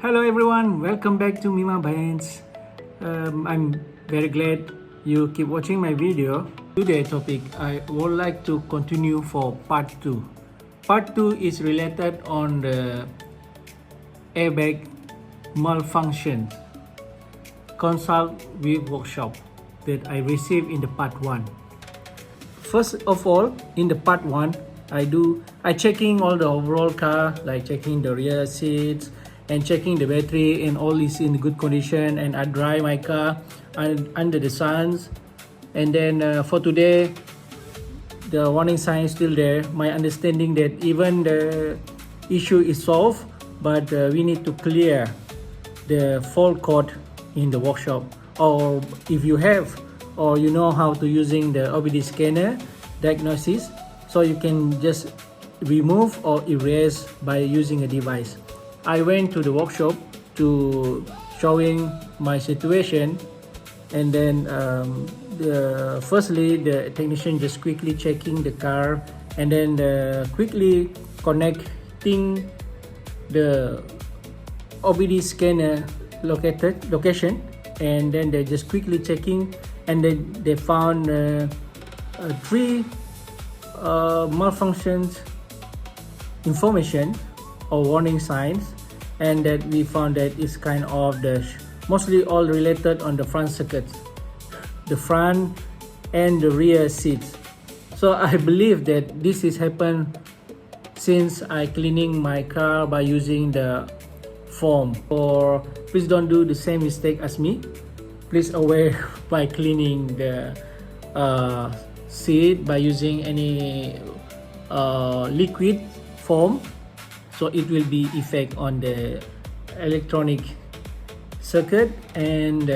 Hello everyone, welcome back to Mima Benz. I'm very glad you keep watching my video. Today's topic, I would like to continue for part 2. Part 2 is related on the airbag malfunction consult with workshop that I received in the part 1. First of all, in the part 1, I checking all the overall car, like checking the rear seats and checking the battery and all is in good condition, and I drive my car under the suns. And then for today, the warning sign is still there. My understanding that even the issue is solved, but we need to clear the fault code in the workshop, or if you have or you know how to using the OBD scanner diagnosis, so you can just remove or erase by using a device. I went to the workshop to showing my situation, and then firstly the technician just quickly checking the car, and then quickly connecting the OBD scanner location, and then they just quickly checking, and then they found 3 malfunctions information or warning signs, and that we found that it's kind of the mostly all related on the front circuits, the front and the rear seats. So I believe that this is happened since I cleaning my car by using the foam. Or please don't do the same mistake as me. Please aware by cleaning the seat by using any liquid foam, so it will be effect on the electronic circuit and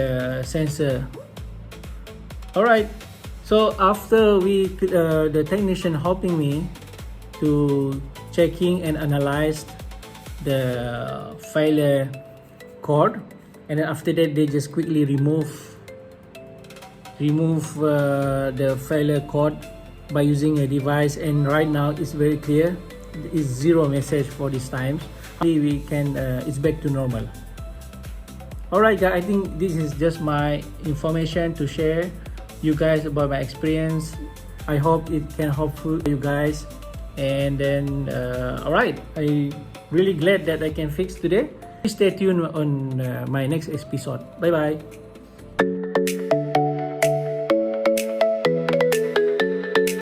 sensor. Alright, so after the technician helping me to checking and analyze the failure code, and then after that they just quickly remove the failure code by using a device, and right now it's very clear. It's 0 message for this time. We can it's back to normal. Alright guys, I think this is just my information to share you guys about my experience. I hope it can helpful you guys. And then alright, I really glad that I can fix today. Please stay tuned on my next episode. Bye bye.